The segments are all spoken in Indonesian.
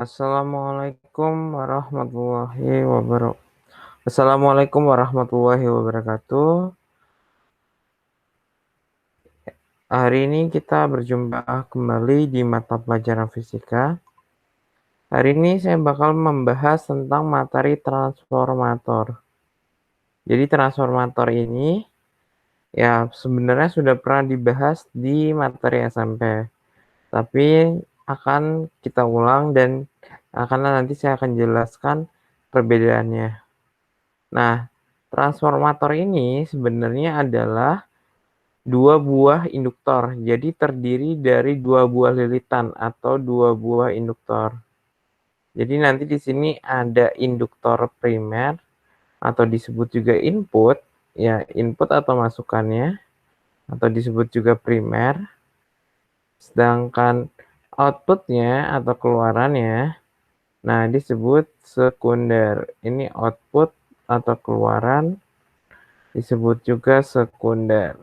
Assalamualaikum warahmatullahi wabarakatuh. Hari ini kita berjumpa kembali di mata pelajaran fisika. Hari ini saya bakal membahas tentang materi transformator. Jadi transformator ini ya sebenarnya sudah pernah dibahas di materi SMP. Tapi akan kita ulang dan nanti saya akan jelaskan perbedaannya. Nah, transformator ini sebenarnya adalah dua buah induktor. Jadi terdiri dari dua buah lilitan atau dua buah induktor. Jadi nanti di sini ada induktor primer atau disebut juga input, ya input atau masukannya atau disebut juga primer. Sedangkan outputnya atau keluarannya, nah disebut sekunder. Ini output atau keluaran disebut juga sekunder.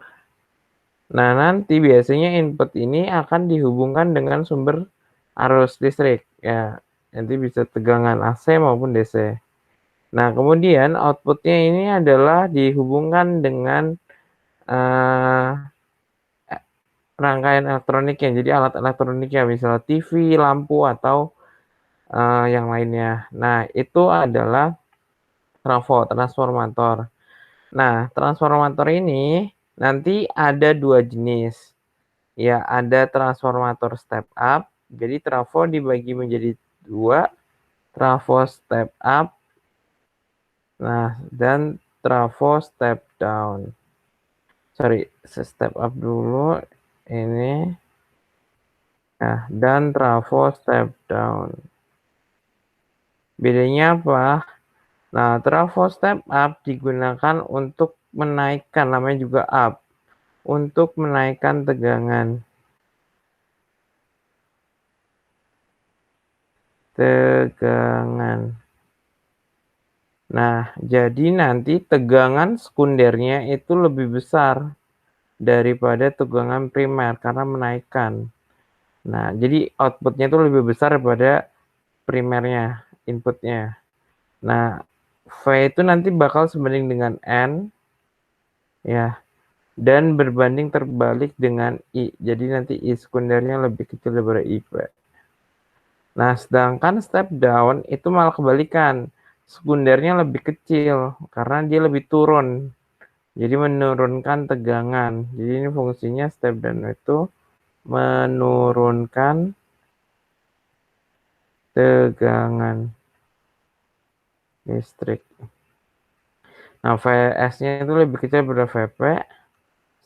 Nah, nanti biasanya input ini akan dihubungkan dengan sumber arus listrik, ya. Nanti bisa tegangan AC maupun DC. Nah, kemudian outputnya ini adalah dihubungkan dengan rangkaian elektroniknya. Jadi alat elektroniknya, misalnya TV, lampu, atau yang lainnya. Nah, itu adalah transformator. Nah, transformator ini nanti ada dua jenis. Ya, ada transformator step up. Jadi trafo dibagi menjadi dua, trafo step up, nah, dan trafo step down. Sorry, step up dulu ini. Nah, dan trafo step down. Bedanya apa? Nah, trafo step up digunakan untuk menaikkan, namanya juga up, untuk menaikkan tegangan. Nah, jadi nanti tegangan sekundernya itu lebih besar daripada tegangan primer karena menaikkan. Nah, jadi outputnya itu lebih besar daripada primernya, inputnya. Nah, V itu nanti bakal sebanding dengan N, ya, dan berbanding terbalik dengan I. Jadi nanti I sekundernya lebih kecil daripada IP. Nah, sedangkan step down itu malah kebalikan. Sekundernya lebih kecil karena dia lebih turun. Jadi menurunkan tegangan. Jadi ini fungsinya step down itu menurunkan tegangan listrik. Nah, Vs-nya itu lebih kecil daripada Vp,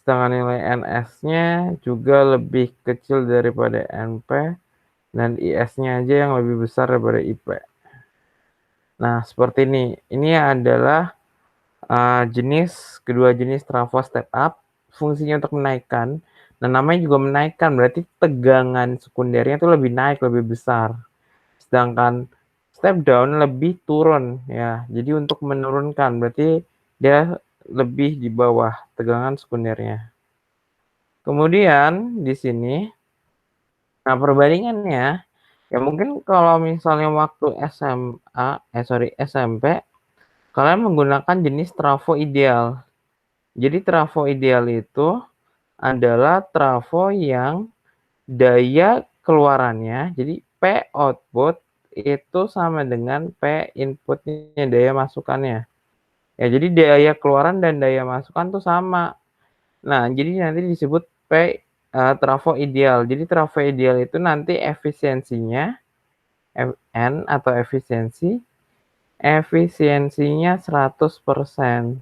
sedangkan nilai Ns-nya juga lebih kecil daripada Np, dan Is-nya aja yang lebih besar daripada Ip. Nah, seperti ini. Ini adalah kedua jenis trafo step up, fungsinya untuk menaikkan. Nah, namanya juga menaikkan, berarti tegangan sekundernya itu lebih naik, lebih besar. Sedangkan step down lebih turun, ya. Jadi untuk menurunkan, berarti dia lebih di bawah tegangan sekundernya. Kemudian di sini, nah perbandingannya, ya mungkin kalau misalnya waktu SMP, kalian menggunakan jenis trafo ideal. Jadi trafo ideal itu adalah trafo yang daya keluarannya, jadi P output itu sama dengan P inputnya, daya masukannya. Ya, jadi daya keluaran dan daya masukan tuh sama. Nah, jadi nanti disebut trafo ideal. Jadi trafo ideal itu nanti efisiensinya N atau efisiensinya 100%.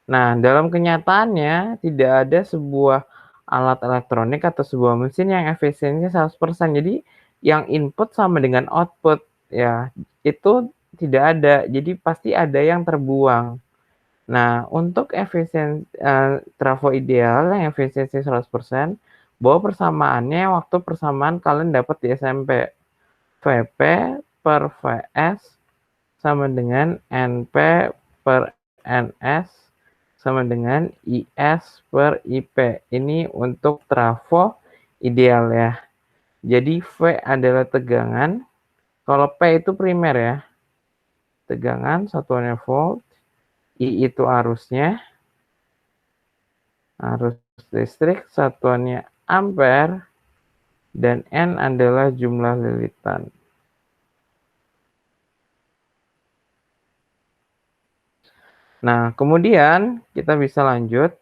Nah, dalam kenyataannya tidak ada sebuah alat elektronik atau sebuah mesin yang efisiensinya 100%. Jadi yang input sama dengan output, ya itu tidak ada. Jadi pasti ada yang terbuang. Nah, untuk trafo ideal yang efisiensi 100%, bahwa persamaannya waktu persamaan kalian dapat di SMP. Vp per Vs sama dengan Np per Ns sama dengan IS per IP. Ini untuk trafo ideal, ya. Jadi V adalah tegangan, Kalau P itu primer ya, tegangan satuannya volt, I itu arusnya, arus listrik satuannya ampere, dan N adalah jumlah lilitan. Nah, kemudian kita bisa lanjut.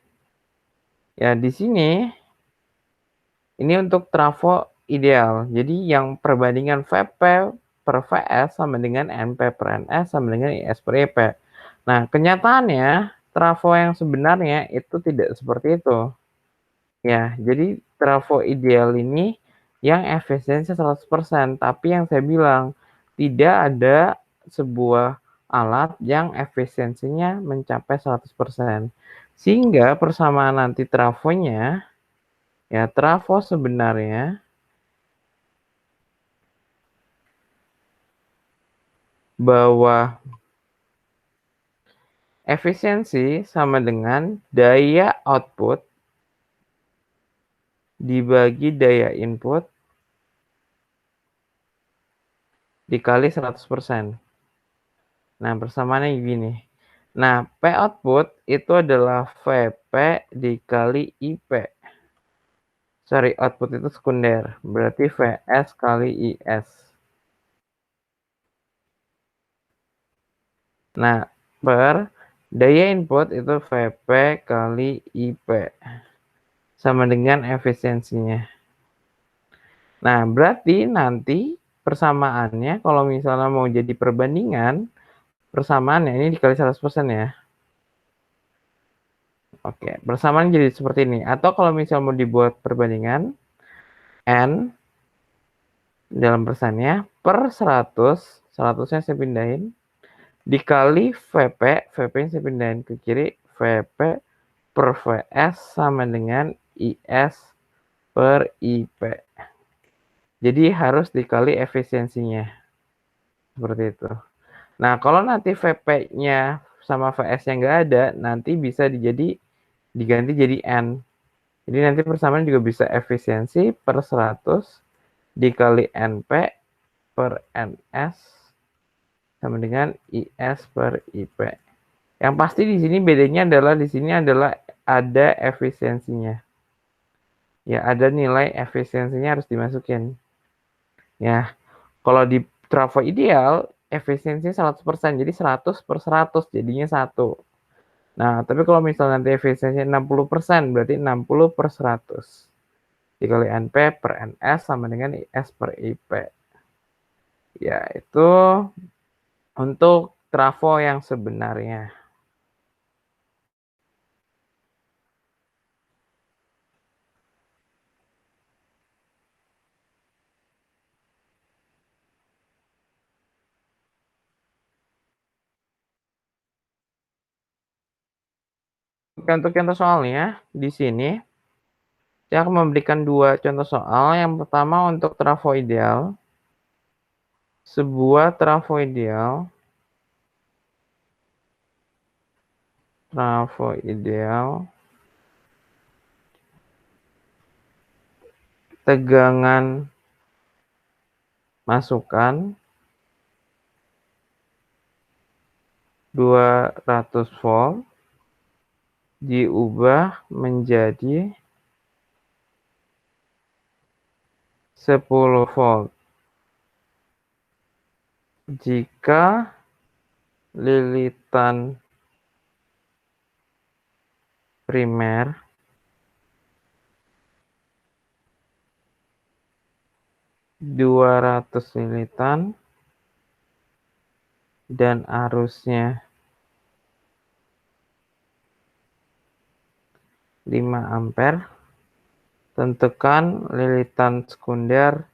Ya, di sini ini untuk trafo ideal. Jadi yang perbandingan Vp per Vs sama dengan Np per Ns sama dengan Is per Ip. Nah, kenyataannya trafo yang sebenarnya itu tidak seperti itu. Ya, jadi trafo ideal ini yang efisiensi 100%, tapi yang saya bilang tidak ada sebuah alat yang efisiensinya mencapai 100%. Sehingga persamaan nanti trafonya, ya trafo sebenarnya bahwa efisiensi sama dengan daya output dibagi daya input dikali 100%. Nah, persamaannya gini. Nah, P output itu adalah Vp dikali Ip. Sorry, output itu sekunder. Berarti Vs kali Is. Nah, per daya input itu Vp kali Ip. Sama dengan efisiensinya. Nah, berarti nanti persamaannya kalau misalnya mau jadi perbandingan, persamaannya ini dikali 100% ya. Oke, persamaan jadi seperti ini. Atau kalau misalnya mau dibuat perbandingan, N dalam persennya per 100, 100-nya saya pindahin, dikali Vp, Vp-nya saya pindahin ke kiri, Vp per Vs sama dengan Is per Ip. Jadi harus dikali efisiensinya. Seperti itu. Nah, kalau nanti Vp-nya sama Vs-nya nggak ada, nanti bisa diganti jadi N. Jadi nanti persamaan juga bisa efisiensi per 100 dikali Np per Ns sama dengan Is per Ip. Yang pasti di sini bedanya adalah di sini adalah ada efisiensinya. Ya, ada nilai efisiensinya harus dimasukin. Ya, kalau di trafo ideal efisiensinya 100%, jadi 100 per 100 jadinya 1. Nah, tapi kalau misalnya nanti efisiensinya 60%, berarti 60 per 100. Dikali Np per Ns sama dengan Is per Ip. Ya, itu untuk trafo yang sebenarnya. Oke, untuk contoh soalnya, di sini saya akan memberikan 2 contoh soal. Yang pertama untuk trafo ideal. Sebuah trafo ideal tegangan masukan 200 volt diubah menjadi 10 volt jika lilitan primer dua ratus lilitan dan arusnya 5 ampere. Tentukan lilitan sekunder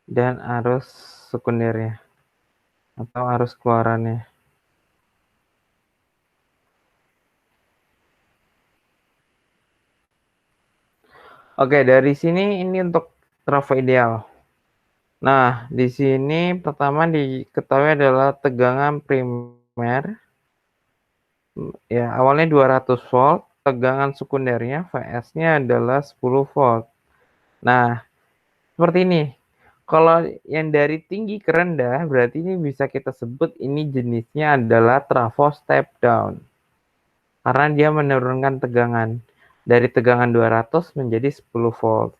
dan arus sekundernya atau arus keluarannya. Oke, dari sini ini untuk trafo ideal. Nah, di sini pertama diketahui adalah tegangan primer. Ya, awalnya 200 volt tegangan sekundernya Vs-nya adalah 10 volt. Nah, seperti ini. Kalau yang dari tinggi ke rendah, berarti ini bisa kita sebut ini jenisnya adalah trafo step down. Karena dia menurunkan tegangan dari tegangan 200 menjadi 10 volt.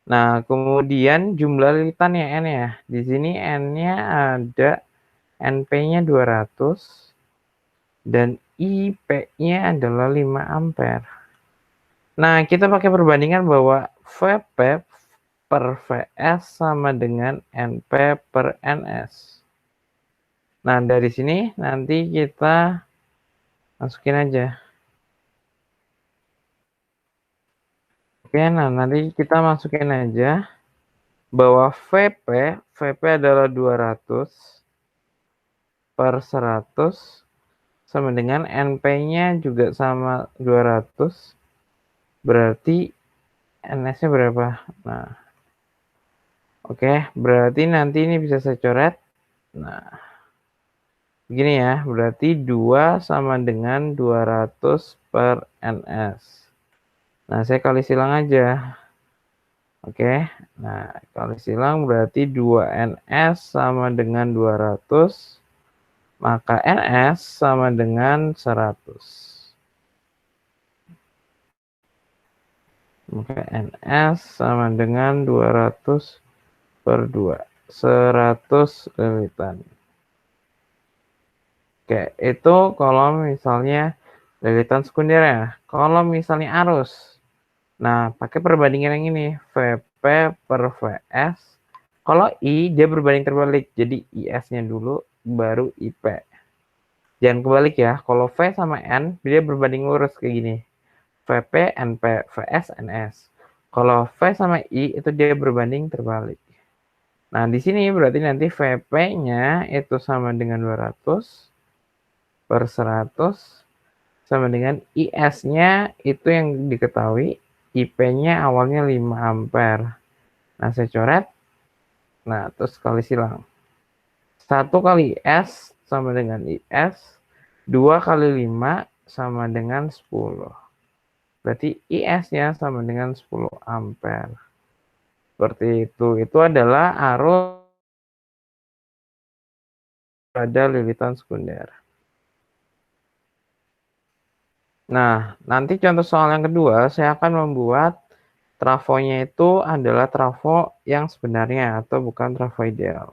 Nah, kemudian jumlah lilitannya N ya. Di sini N-nya ada NP-nya 200 dan IP-nya adalah 5 ampere. Nah, kita pakai perbandingan bahwa Vp per Vs sama dengan Np per Ns. Nah, dari sini nanti kita masukin aja. Oke, nah nanti kita masukin aja bahwa Vp adalah 200 per 100 sama dengan Np-nya juga sama 200. Berarti Ns-nya berapa? Nah, oke, berarti nanti ini bisa saya coret. Nah, begini ya, berarti 2 sama dengan 200 per Ns. Nah, saya kali silang aja. Oke, nah kali silang berarti 2Ns sama dengan 200, maka Ns sama dengan 100. Maka Ns sama dengan 200 per 2, 100 lilitan. Oke, itu kalau misalnya lilitan sekunder ya. Kalau misalnya arus, nah pakai perbandingan yang ini, Vp per Vs. Kalau I dia berbanding terbalik, jadi IS-nya dulu baru IP. Jangan kebalik ya, kalau V sama N dia berbanding lurus kayak gini. Vp, Np, Vs, Ns. Kalau V sama I itu dia berbanding terbalik. Nah, di sini berarti nanti Vp-nya itu sama dengan 200 per 100 sama dengan IS-nya itu yang diketahui, IP-nya awalnya 5 ampere. Nah, saya coret. Nah, terus kali silang. 1 kali S sama dengan IS, 2 kali 5 sama dengan 10. Berarti IS-nya sama dengan 10 ampere. Seperti itu. Itu adalah arus pada lilitan sekunder. Nah, nanti contoh soal yang kedua, saya akan membuat trafonya itu adalah trafo yang sebenarnya atau bukan trafo ideal.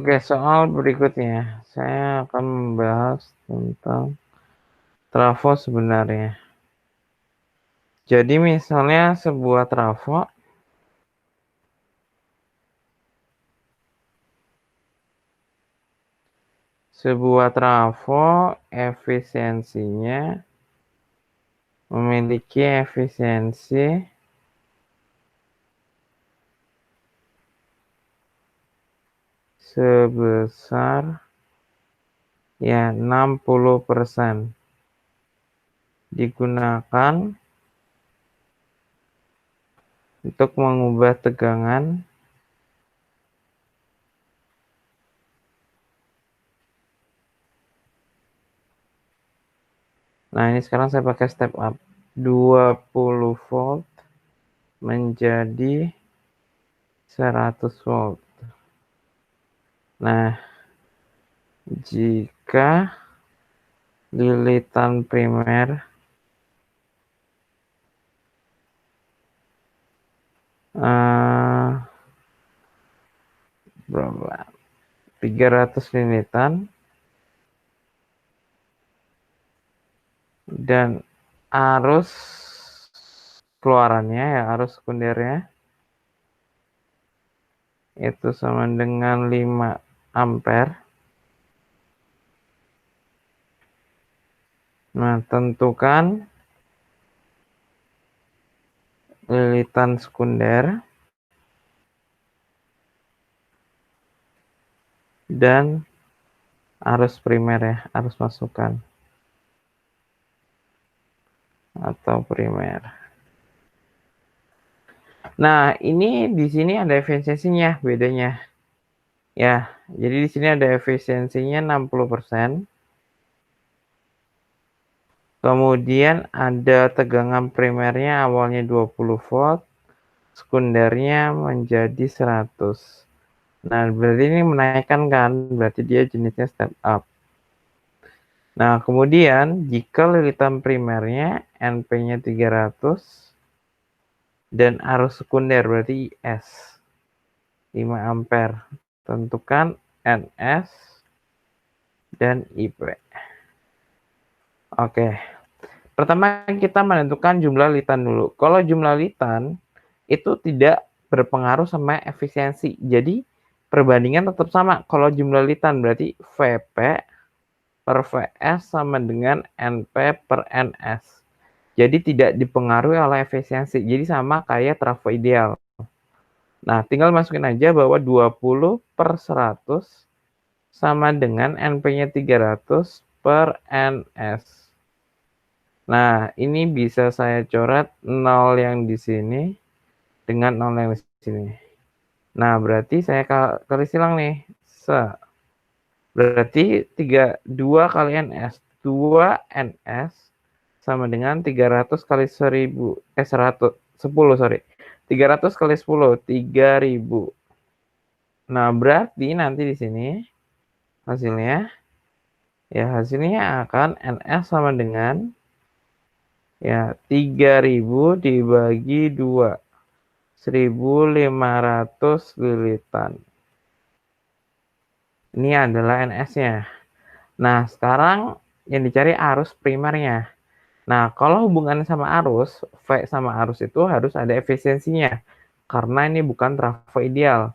Oke, soal berikutnya, saya akan membahas tentang trafo sebenarnya. Jadi misalnya sebuah trafo efisiensinya memiliki efisiensi sebesar ya 60% digunakan untuk mengubah tegangan Nah, ini sekarang saya pakai step up 20 volt menjadi 100 volt. Nah, jika lilitan primer berapa? 300 lilitan dan arus keluarannya ya arus sekundernya itu sama dengan 5 ampere. Nah, tentukan lilitan sekunder, dan arus primer ya, arus masukan atau primer. Nah, ini di sini ada efisiensinya bedanya. Ya, jadi di sini ada efisiensinya 60%. Kemudian ada tegangan primernya awalnya 20 volt, sekundernya menjadi 100. Nah, berarti ini menaikkan kan, berarti dia jenisnya step up. Nah, kemudian jika lilitan primernya NP-nya 300 dan arus sekunder berarti IS 5 ampere. Tentukan NS dan IP. Oke. Pertama kita menentukan jumlah lilitan dulu. Kalau jumlah lilitan itu tidak berpengaruh sama efisiensi. Jadi perbandingan tetap sama. Kalau jumlah lilitan berarti VP per VS sama dengan NP per NS. Jadi tidak dipengaruhi oleh efisiensi. Jadi sama kayak trafo ideal. Nah, tinggal masukin aja bahwa 20 per 100 sama dengan NP-nya 300 per NS. Nah, ini bisa saya coret 0 yang di sini dengan 0 yang di sini. Nah, berarti saya kali silang nih. Berarti 2 kali NS. 2 NS sama dengan 300 kali 1000. 10, sorry. 300 kali 10, 3000. Nah, berarti nanti di sini hasilnya akan NS sama dengan ya 3000 dibagi 2. 1500 lilitan. Ini adalah NS-nya. Nah, sekarang yang dicari arus primernya. Nah, kalau hubungannya sama arus, V sama arus itu harus ada efisiensinya. Karena ini bukan trafo ideal.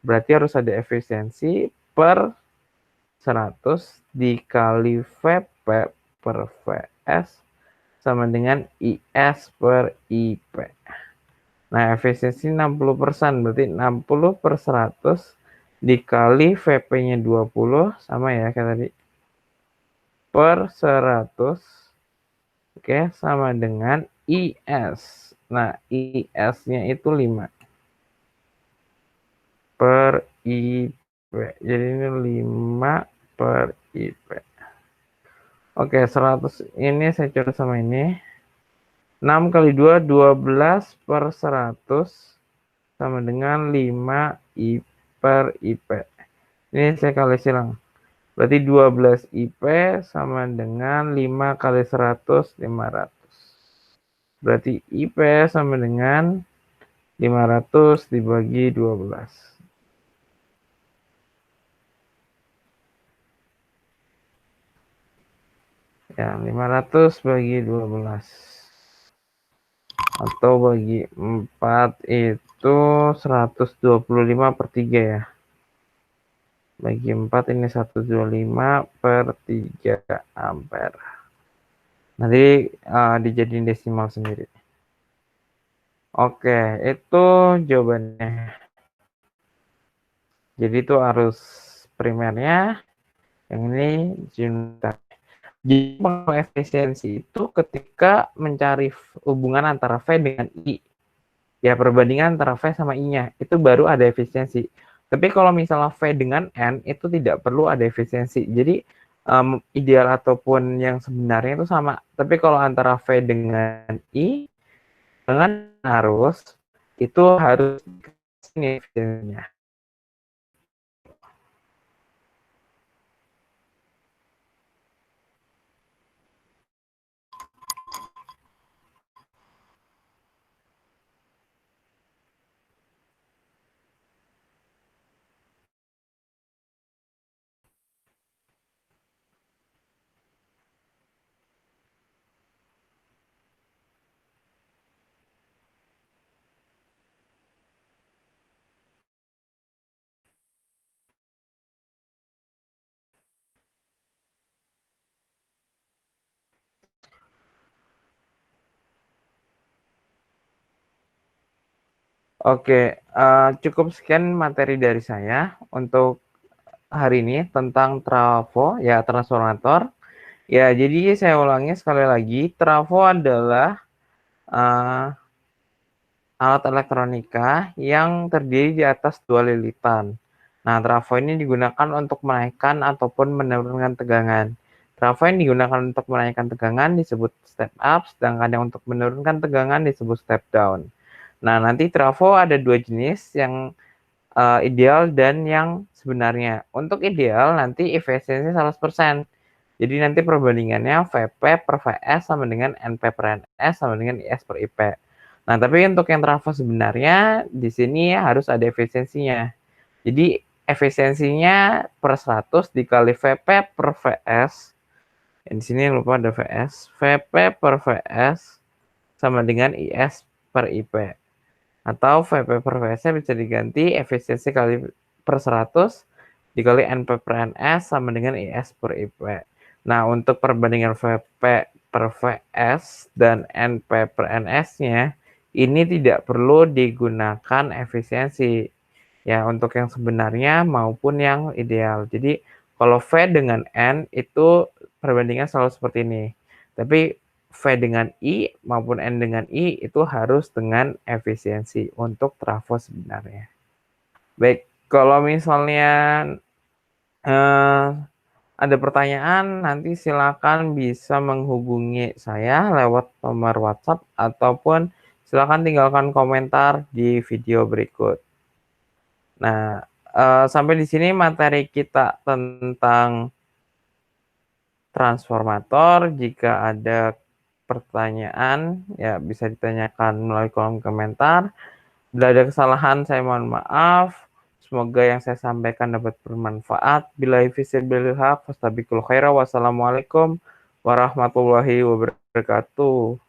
Berarti harus ada efisiensi per 100 dikali VP per VS sama dengan IS per IP. Nah, efisiensi 60%, berarti 60 per 100 dikali VP-nya 20, sama ya kayak tadi, per 100, oke, sama dengan IS. Nah, IS-nya itu 5 per IP. Jadi ini 5 per IP. Oke, 100 ini saya coret sama ini. 6 kali 2, 12 per 100 sama dengan 5 I per IP. Ini saya kali silang. Berarti 12 IP sama dengan 5 kali 100, 500. Berarti IP sama dengan 500 dibagi 12. Ya, 500 bagi 12. Atau bagi 4 itu 125 per 3 ya. Bagi 4 ini 125 per 3 ampere. Nanti dijadiin desimal sendiri. Oke, itu jawabannya. Jadi itu arus primernya, yang ini junta. Jadi efisiensi itu ketika mencari hubungan antara V dengan I. Ya, perbandingan antara V sama I-nya, itu baru ada efisiensi. Tapi kalau misalnya V dengan N, itu tidak perlu ada efisiensi. Jadi, ideal ataupun yang sebenarnya itu sama. Tapi kalau antara V dengan I, dengan arus, itu harus ini efisiensinya. Oke, cukup sekian materi dari saya untuk hari ini tentang trafo, ya transformator. Ya, jadi saya ulangi sekali lagi, trafo adalah uh, alat elektronika yang terdiri di atas 2 lilitan. Nah, trafo ini digunakan untuk menaikkan ataupun menurunkan tegangan. Trafo yang digunakan untuk menaikkan tegangan disebut step up, sedangkan yang untuk menurunkan tegangan disebut step down. Nah, nanti trafo ada 2 jenis, yang ideal dan yang sebenarnya. Untuk ideal nanti efisiensi 100%. Jadi nanti perbandingannya VP per VS sama dengan NP per NS sama dengan IS per IP. Nah, tapi untuk yang trafo sebenarnya di sini harus ada efisiensinya. Jadi efisiensinya per 100 dikali VP per VS. Di sini lupa ada VS. VP per VS sama dengan IS per IP. Atau VP per VS-nya bisa diganti efisiensi kali per 100 dikali NP per NS sama dengan IS per IP. Nah, untuk perbandingan VP per VS dan NP per NS-nya, ini tidak perlu digunakan efisiensi. Ya, untuk yang sebenarnya maupun yang ideal. Jadi, kalau V dengan N itu perbandingan selalu seperti ini. Tapi V dengan I maupun N dengan I itu harus dengan efisiensi untuk trafo sebenarnya. Baik, kalau misalnya eh, ada pertanyaan, nanti silakan bisa menghubungi saya lewat nomor WhatsApp ataupun silakan tinggalkan komentar di video berikut. Nah, sampai di sini materi kita tentang transformator. Jika ada pertanyaan, ya bisa ditanyakan melalui kolom komentar. Bila ada kesalahan, saya mohon maaf. Semoga yang saya sampaikan dapat bermanfaat. Billahi fisabilillah, fastabiqul khaira. Wassalamualaikum warahmatullahi wabarakatuh.